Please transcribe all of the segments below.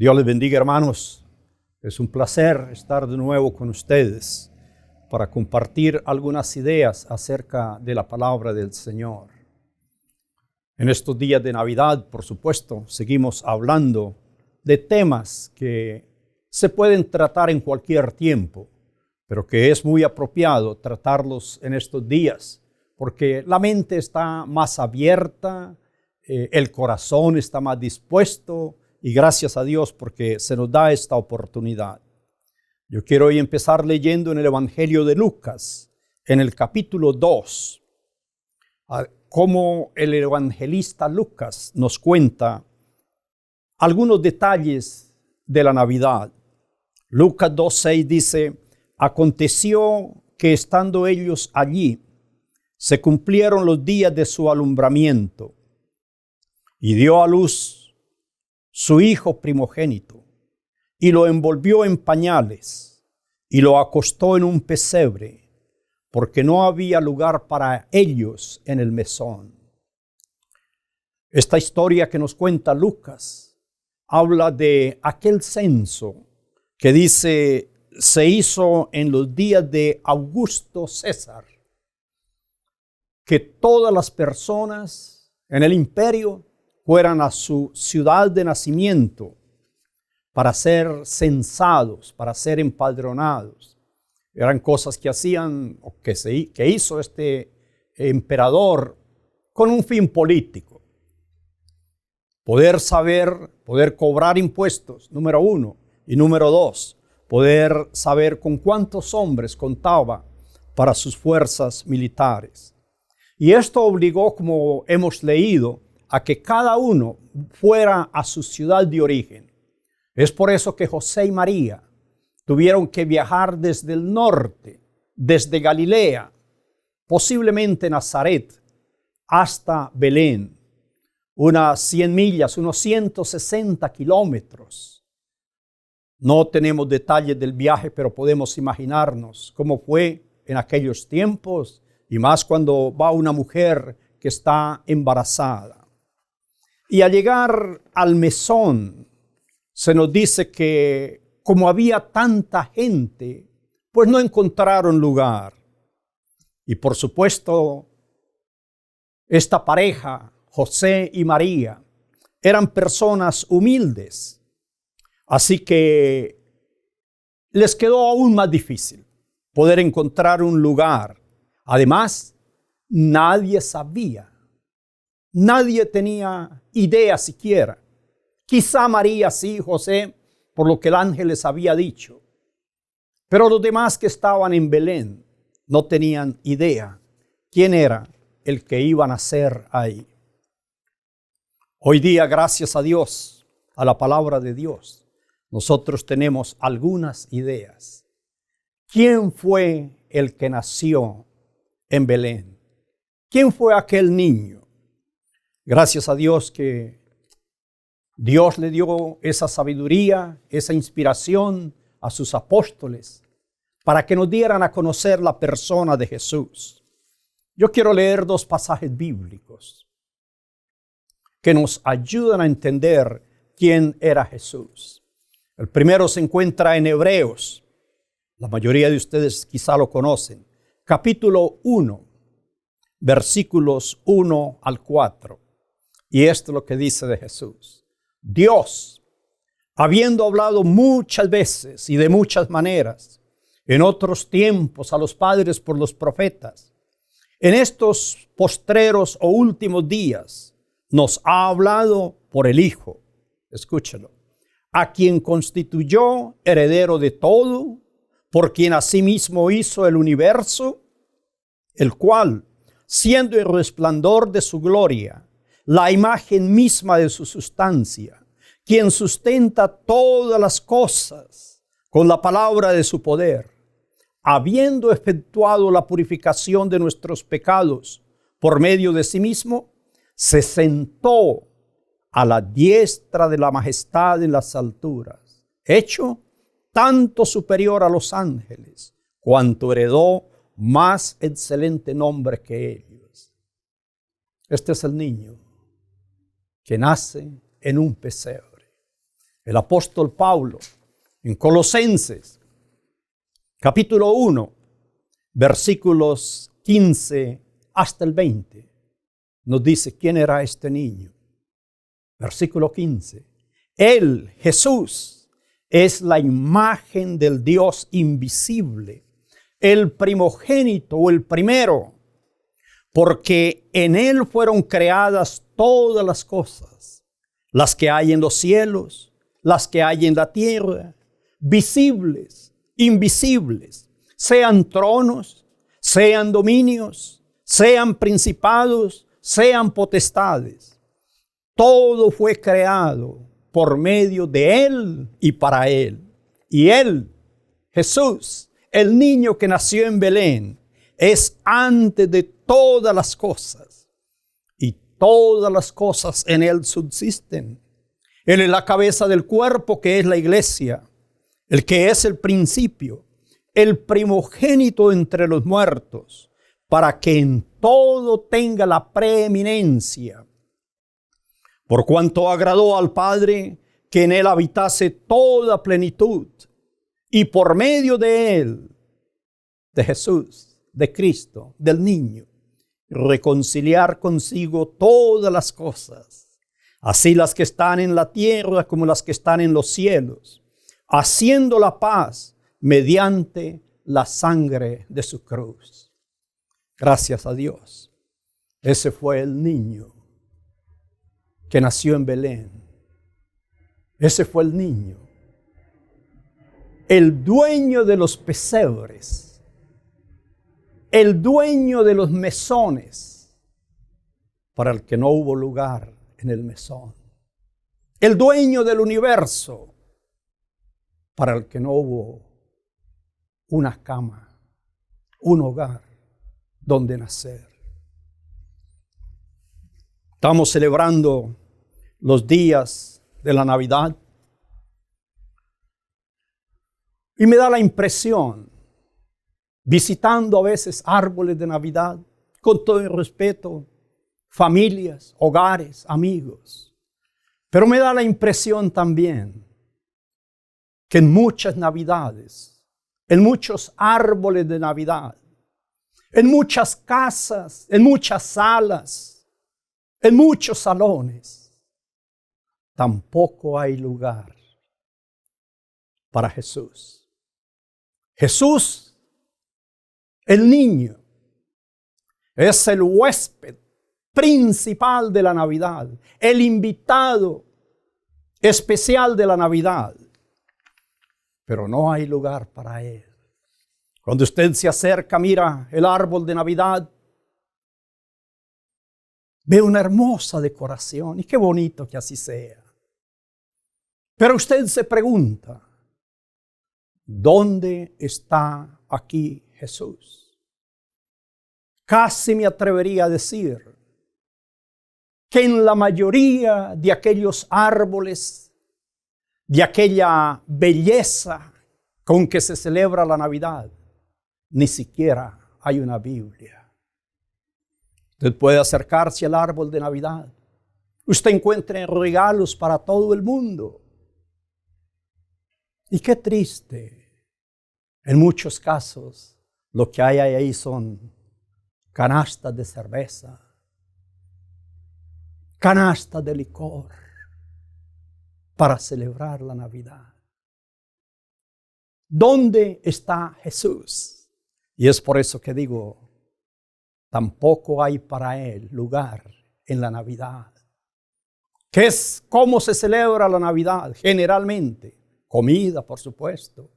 Dios les bendiga, hermanos. Es un placer estar de nuevo con ustedes para compartir algunas ideas acerca de la palabra del Señor. En estos días de Navidad, por supuesto, seguimos hablando de temas que se pueden tratar en cualquier tiempo, pero que es muy apropiado tratarlos en estos días, porque la mente está más abierta, el corazón está más dispuesto, y gracias a Dios porque se nos da esta oportunidad. Yo quiero hoy empezar leyendo en el Evangelio de Lucas, en el capítulo 2, cómo el evangelista Lucas nos cuenta algunos detalles de la Navidad. Lucas 2:6 dice: aconteció que estando ellos allí, se cumplieron los días de su alumbramiento, y dio a luz su hijo primogénito, y lo envolvió en pañales, y lo acostó en un pesebre, porque no había lugar para ellos en el mesón. Esta historia que nos cuenta Lucas habla de aquel censo que dice se hizo en los días de Augusto César, que todas las personas en el imperio fueran a su ciudad de nacimiento para ser censados, para ser empadronados. Eran cosas que hacían, o que hizo este emperador con un fin político. Poder saber, poder cobrar impuestos, número uno. Y número dos, poder saber con cuántos hombres contaba para sus fuerzas militares. Y esto obligó, como hemos leído, a que cada uno fuera a su ciudad de origen. Es por eso que José y María tuvieron que viajar desde el norte, desde Galilea, posiblemente Nazaret, hasta Belén, unas 100 millas, unos 160 kilómetros. No tenemos detalles del viaje, pero podemos imaginarnos cómo fue en aquellos tiempos, y más cuando va una mujer que está embarazada. Y al llegar al mesón, se nos dice que como había tanta gente, pues no encontraron lugar. Y por supuesto, esta pareja, José y María, eran personas humildes. Así que les quedó aún más difícil poder encontrar un lugar. Además, nadie sabía. Nadie tenía idea siquiera. Quizá María sí, José, por lo que el ángel les había dicho. Pero los demás que estaban en Belén no tenían idea quién era el que iba a nacer ahí. Hoy día, gracias a Dios, a la palabra de Dios, nosotros tenemos algunas ideas. ¿Quién fue el que nació en Belén? ¿Quién fue aquel niño? Gracias a Dios que Dios le dio esa sabiduría, esa inspiración a sus apóstoles para que nos dieran a conocer la persona de Jesús. Yo quiero leer dos pasajes bíblicos que nos ayudan a entender quién era Jesús. El primero se encuentra en Hebreos. La mayoría de ustedes quizá lo conocen. Capítulo 1, versículos 1 al 4. Y esto es lo que dice de Jesús. Dios, habiendo hablado muchas veces y de muchas maneras, en otros tiempos a los padres por los profetas, en estos postreros o últimos días nos ha hablado por el Hijo. Escúchelo. A quien constituyó heredero de todo, por quien asimismo hizo el universo, el cual, siendo el resplandor de su gloria, la imagen misma de su sustancia, quien sustenta todas las cosas con la palabra de su poder, habiendo efectuado la purificación de nuestros pecados por medio de sí mismo, se sentó a la diestra de la majestad en las alturas, hecho tanto superior a los ángeles, cuanto heredó más excelente nombre que ellos. Este es el niño que nace en un pesebre. El apóstol Pablo, en Colosenses, capítulo 1, versículos 15 hasta el 20, nos dice quién era este niño. Versículo 15. Él, Jesús, es la imagen del Dios invisible, el primogénito o el primero, porque en Él fueron creadas todas las cosas, las que hay en los cielos, las que hay en la tierra, visibles, invisibles, sean tronos, sean dominios, sean principados, sean potestades. Todo fue creado por medio de Él y para Él. Y Él, Jesús, el niño que nació en Belén, es antes de todas las cosas. Y todas las cosas en Él subsisten. Él es la cabeza del cuerpo que es la iglesia, el que es el principio, el primogénito entre los muertos, para que en todo tenga la preeminencia. Por cuanto agradó al Padre que en Él habitase toda plenitud, y por medio de Él, de Jesús, de Cristo, del niño, reconciliar consigo todas las cosas, así las que están en la tierra como las que están en los cielos, haciendo la paz mediante la sangre de su cruz. Gracias a Dios. Ese fue el niño que nació en Belén. Ese fue el niño, el dueño de los pesebres, el dueño de los mesones, para el que no hubo lugar en el mesón, el dueño del universo, para el que no hubo una cama, un hogar donde nacer. Estamos celebrando los días de la Navidad y me da la impresión, visitando a veces árboles de Navidad, con todo el respeto, familias, hogares, amigos, pero me da la impresión también que en muchas Navidades, en muchos árboles de Navidad, en muchas casas, en muchas salas, en muchos salones, tampoco hay lugar para Jesús. Jesús, el niño, es el huésped principal de la Navidad, el invitado especial de la Navidad, pero no hay lugar para Él. Cuando usted se acerca, mira el árbol de Navidad, ve una hermosa decoración y qué bonito que así sea. Pero usted se pregunta, ¿dónde está aquí Jesús? Casi me atrevería a decir que en la mayoría de aquellos árboles, de aquella belleza con que se celebra la Navidad, ni siquiera hay una Biblia. Usted puede acercarse al árbol de Navidad. Usted encuentra regalos para todo el mundo. Y qué triste. En muchos casos, lo que hay ahí son canastas de cerveza, canastas de licor para celebrar la Navidad. ¿Dónde está Jesús? Y es por eso que digo, tampoco hay para Él lugar en la Navidad. ¿Qué es cómo se celebra la Navidad? Generalmente, comida, por supuesto,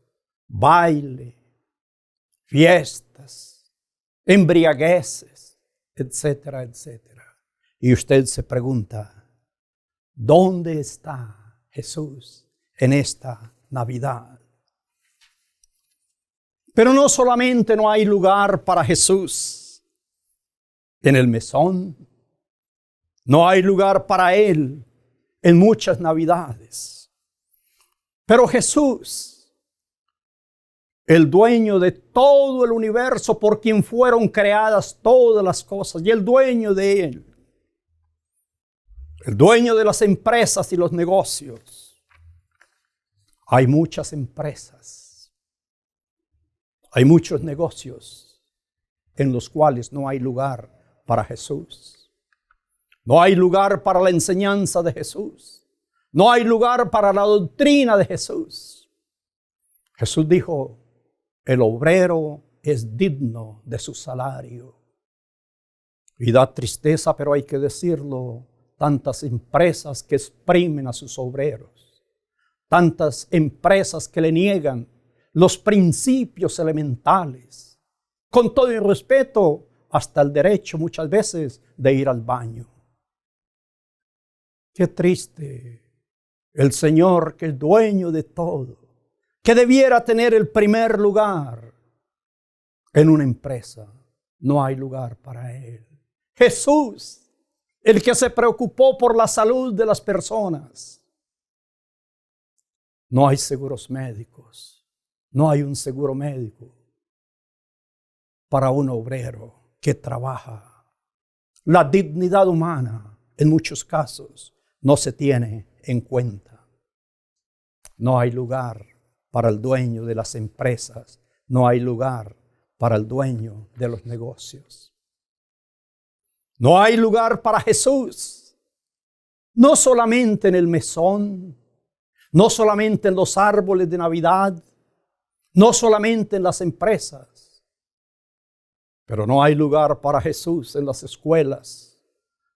baile, fiestas, embriagueces, etcétera, etcétera. Y usted se pregunta, ¿dónde está Jesús en esta Navidad? Pero no solamente no hay lugar para Jesús en el mesón, no hay lugar para Él en muchas Navidades. Pero Jesús, el dueño de todo el universo, por quien fueron creadas todas las cosas, y el dueño de Él, el dueño de las empresas y los negocios, Hay muchas empresas, hay muchos negocios en los cuales no hay lugar para Jesús. No hay lugar para la enseñanza de Jesús. No hay lugar para la doctrina de Jesús. Jesús dijo, el obrero es digno de su salario. Y da tristeza, pero hay que decirlo, tantas empresas que exprimen a sus obreros, tantas empresas que le niegan los principios elementales, con todo el respeto, hasta el derecho muchas veces de ir al baño. Qué triste, el Señor que es dueño de todo, que debiera tener el primer lugar en una empresa, no hay lugar para Él. Jesús, el que se preocupó por la salud de las personas. No hay seguros médicos, no hay un seguro médico para un obrero que trabaja. La dignidad humana, en muchos casos, no se tiene en cuenta. No hay lugar para el dueño de las empresas, no hay lugar para el dueño de los negocios. No hay lugar para Jesús, no solamente en el mesón, no solamente en los árboles de Navidad, no solamente en las empresas, pero no hay lugar para Jesús en las escuelas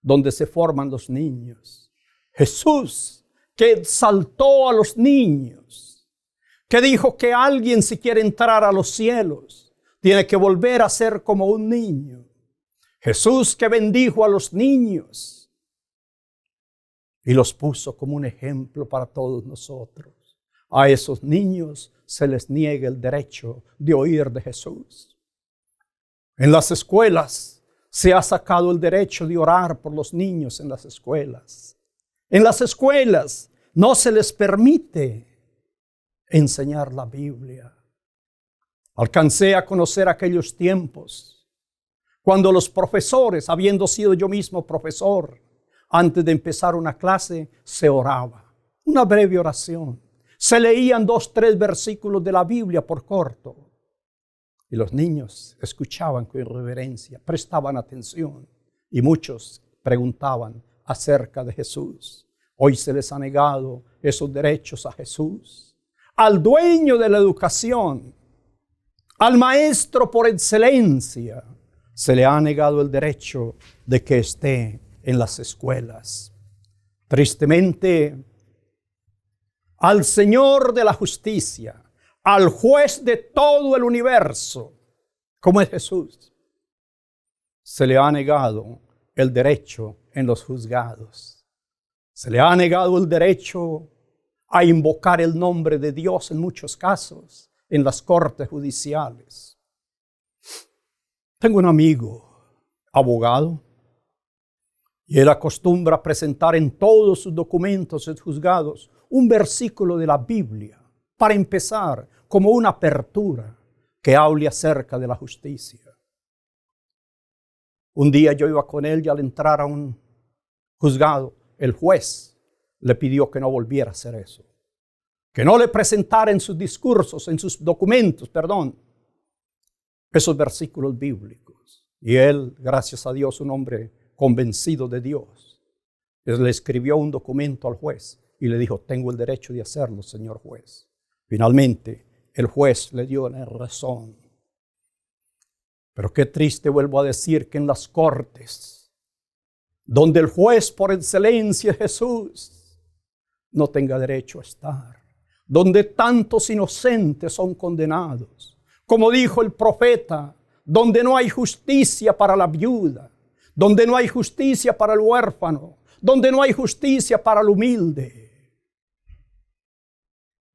donde se forman los niños. Jesús que exaltó a los niños, que dijo que alguien si quiere entrar a los cielos tiene que volver a ser como un niño. Jesús que bendijo a los niños y los puso como un ejemplo para todos nosotros. A esos niños se les niega el derecho de oír de Jesús. En las escuelas se ha sacado el derecho de orar por los niños en las escuelas. En las escuelas no se les permite enseñar la Biblia. Alcancé a conocer aquellos tiempos cuando los profesores, habiendo sido yo mismo profesor, antes de empezar una clase, se oraba. Una breve oración. Se leían 2, 3 versículos de la Biblia por corto. Y los niños escuchaban con reverencia, prestaban atención. Y muchos preguntaban acerca de Jesús. Hoy se les ha negado esos derechos a Jesús. Al dueño de la educación, al maestro por excelencia, se le ha negado el derecho de que esté en las escuelas. Tristemente, al Señor de la justicia, al juez de todo el universo, como es Jesús, se le ha negado el derecho en los juzgados. Se le ha negado el derecho a invocar el nombre de Dios en muchos casos en las cortes judiciales. Tengo un amigo, abogado, y él acostumbra presentar en todos sus documentos en juzgados un versículo de la Biblia para empezar como una apertura que hable acerca de la justicia. Un día yo iba con él y al entrar a un juzgado, el juez le pidió que no volviera a hacer eso, que no le presentara en sus discursos, en sus documentos, esos versículos bíblicos. Y él, gracias a Dios, un hombre convencido de Dios, le escribió un documento al juez y le dijo, tengo el derecho de hacerlo, señor juez. Finalmente, el juez le dio la razón. Pero qué triste, vuelvo a decir, que en las cortes, donde el juez por excelencia es Jesús, no tenga derecho a estar. Donde tantos inocentes son condenados. Como dijo el profeta, donde no hay justicia para la viuda, donde no hay justicia para el huérfano, donde no hay justicia para el humilde.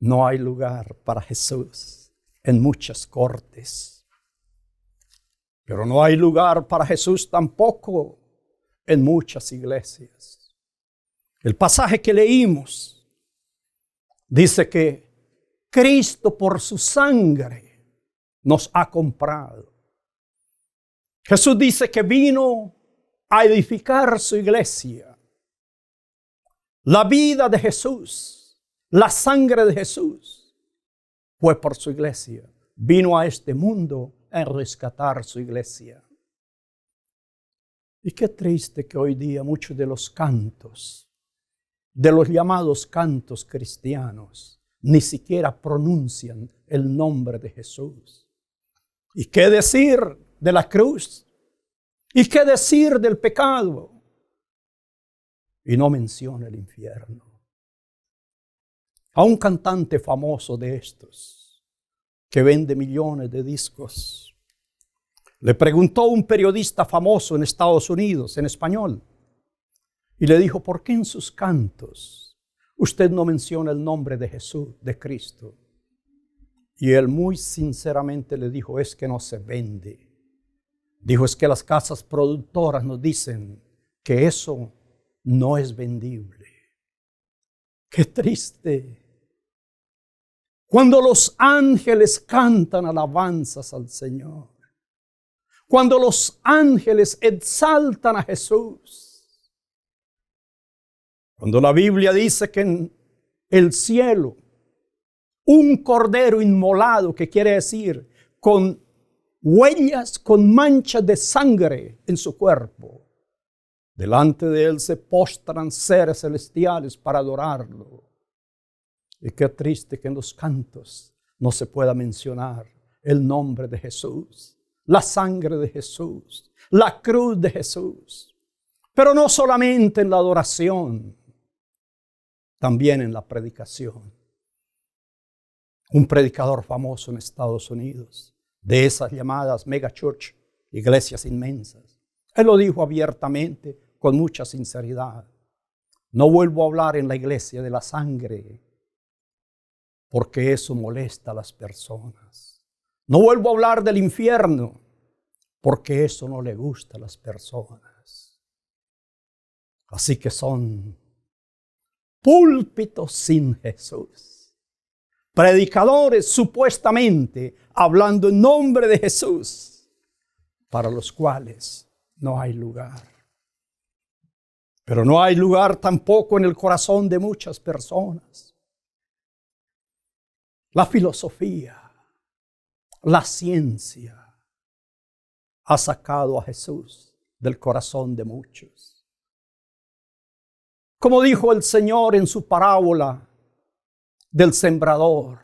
No hay lugar para Jesús en muchas cortes. Pero no hay lugar para Jesús tampoco en muchas iglesias. El pasaje que leímos dice que Cristo por su sangre nos ha comprado. Jesús dice que vino a edificar su iglesia. La vida de Jesús La sangre de Jesús fue por su iglesia. Vino a este mundo a rescatar su iglesia. Y qué triste que hoy día muchos de los cantos, de los llamados cantos cristianos, ni siquiera pronuncian el nombre de Jesús. ¿Y qué decir de la cruz? ¿Y qué decir del pecado? Y no menciona el infierno. A un cantante famoso de estos, que vende millones de discos, le preguntó un periodista famoso en Estados Unidos, en español, y le dijo, ¿por qué en sus cantos usted no menciona el nombre de Jesús, de Cristo? Y él muy sinceramente le dijo, es que no se vende. Dijo, es que las casas productoras nos dicen que eso no es vendible. Qué triste. Cuando los ángeles cantan alabanzas al Señor, cuando los ángeles exaltan a Jesús, cuando la Biblia dice que en el cielo un cordero inmolado, que quiere decir con huellas, con manchas de sangre en su cuerpo, delante de él se postran seres celestiales para adorarlo. Y qué triste que en los cantos no se pueda mencionar el nombre de Jesús, la sangre de Jesús, la cruz de Jesús. Pero no solamente en la adoración, también en la predicación. Un predicador famoso en Estados Unidos, de esas llamadas mega church, iglesias inmensas, él lo dijo abiertamente, con mucha sinceridad. No vuelvo a hablar en la iglesia de la sangre, porque eso molesta a las personas. No vuelvo a hablar del infierno, porque eso no le gusta a las personas. Así que son púlpitos sin Jesús. Predicadores supuestamente hablando en nombre de Jesús, para los cuales no hay lugar. Pero no hay lugar tampoco en el corazón de muchas personas. La filosofía, la ciencia ha sacado a Jesús del corazón de muchos. Como dijo el Señor en su parábola del sembrador,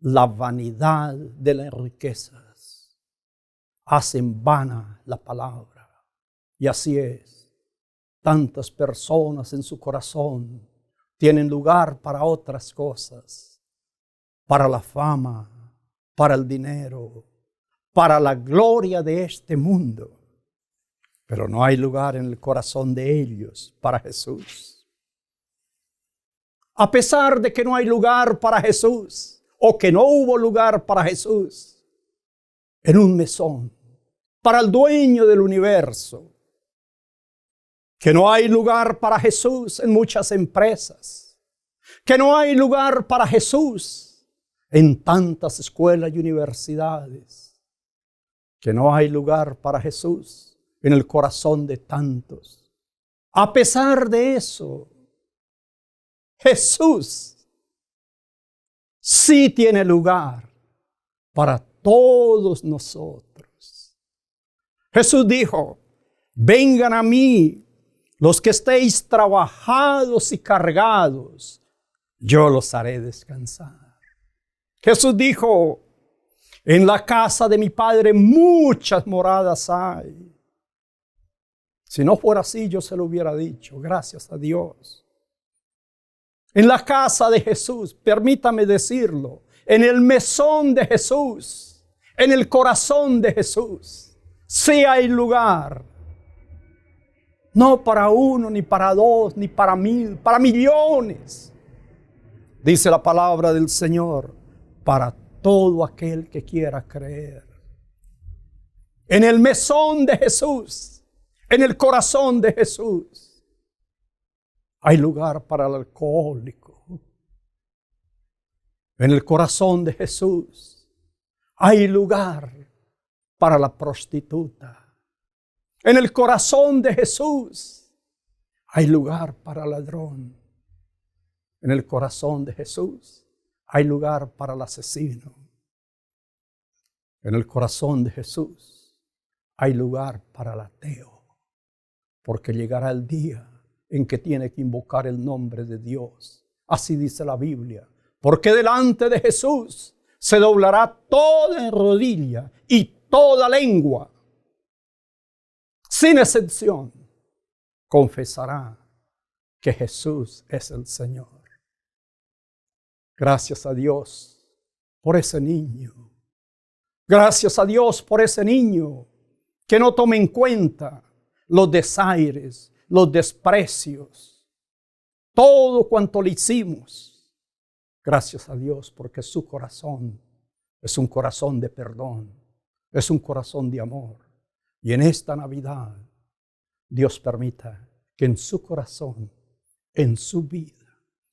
la vanidad de las riquezas hacen vana la palabra. Y así es. Tantas personas en su corazón tienen lugar para otras cosas, para la fama, para el dinero, para la gloria de este mundo. Pero no hay lugar en el corazón de ellos para Jesús. A pesar de que no hay lugar para Jesús, o que no hubo lugar para Jesús en un mesón, para el dueño del universo, que no hay lugar para Jesús en muchas empresas, que no hay lugar para Jesús en tantas escuelas y universidades, que no hay lugar para Jesús en el corazón de tantos. A pesar de eso, Jesús sí tiene lugar para todos nosotros. Jesús dijo, vengan a mí los que estéis trabajados y cargados, yo los haré descansar. Jesús dijo, en la casa de mi Padre muchas moradas hay. Si no fuera así, yo se lo hubiera dicho, gracias a Dios. En la casa de Jesús, permítame decirlo, en el mesón de Jesús, en el corazón de Jesús, sí hay lugar. No para uno, ni para dos, ni para mil, para millones. Dice la palabra del Señor, para todo aquel que quiera creer. En el mesón de Jesús, en el corazón de Jesús, hay lugar para el alcohólico. En el corazón de Jesús hay lugar para la prostituta. En el corazón de Jesús hay lugar para el ladrón. En el corazón de Jesús hay lugar para el asesino. En el corazón de Jesús hay lugar para el ateo. Porque llegará el día en que tiene que invocar el nombre de Dios. Así dice la Biblia. Porque delante de Jesús se doblará toda rodilla y toda lengua, sin excepción, confesará que Jesús es el Señor. Gracias a Dios por ese niño. Gracias a Dios por ese niño que no toma en cuenta los desaires, los desprecios, todo cuanto le hicimos. Gracias a Dios porque su corazón es un corazón de perdón, es un corazón de amor. Y en esta Navidad, Dios permita que en su corazón, en su vida,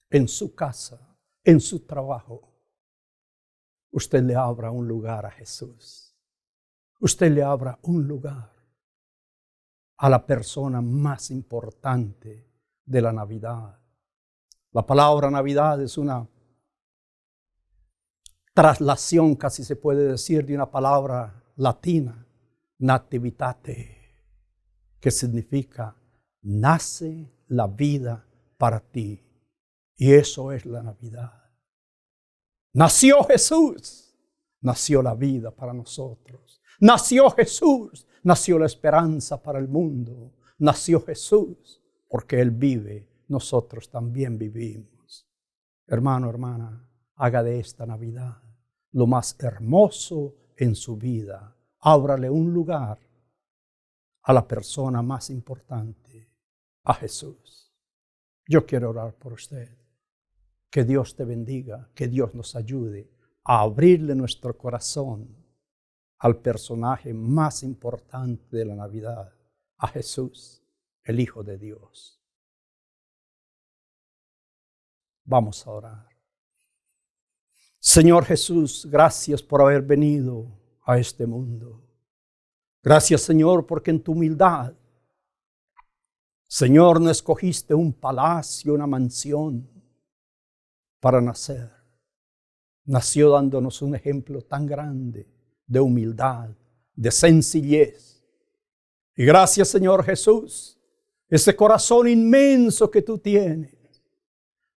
en su casa, en su trabajo, usted le abra un lugar a Jesús. Usted le abra un lugar a la persona más importante de la Navidad. La palabra Navidad es una traslación, casi se puede decir, de una palabra latina, nativitate, que significa nace la vida para ti. Y eso es la Navidad. Nació Jesús, nació la vida para nosotros. Nació Jesús, nació la esperanza para el mundo. Nació Jesús, porque Él vive, nosotros también vivimos. Hermano, hermana, haga de esta Navidad lo más hermoso en su vida. Ábrale un lugar a la persona más importante, a Jesús. Yo quiero orar por usted. Que Dios te bendiga, que Dios nos ayude a abrirle nuestro corazón al personaje más importante de la Navidad, a Jesús, el Hijo de Dios. Vamos a orar. Señor Jesús, gracias por haber venido a este mundo. Gracias, Señor, porque en tu humildad, Señor, no escogiste un palacio, una mansión para nacer. Nació dándonos un ejemplo tan grande de humildad, de sencillez. Y gracias, Señor Jesús, ese corazón inmenso que tú tienes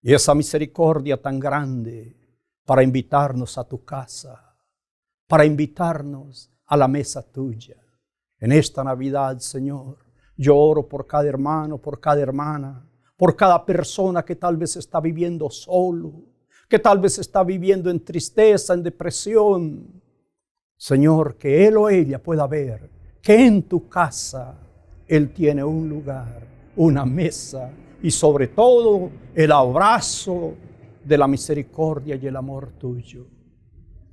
y esa misericordia tan grande para invitarnos a tu casa, para invitarnos a la mesa tuya. En esta Navidad, Señor, yo oro por cada hermano, por cada hermana, por cada persona que tal vez está viviendo solo, que tal vez está viviendo en tristeza, en depresión. Señor, que él o ella pueda ver que en tu casa Él tiene un lugar, una mesa y sobre todo el abrazo de la misericordia y el amor tuyo.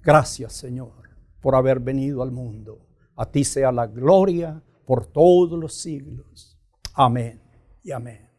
Gracias, Señor, por haber venido al mundo. A ti sea la gloria por todos los siglos. Amén y amén.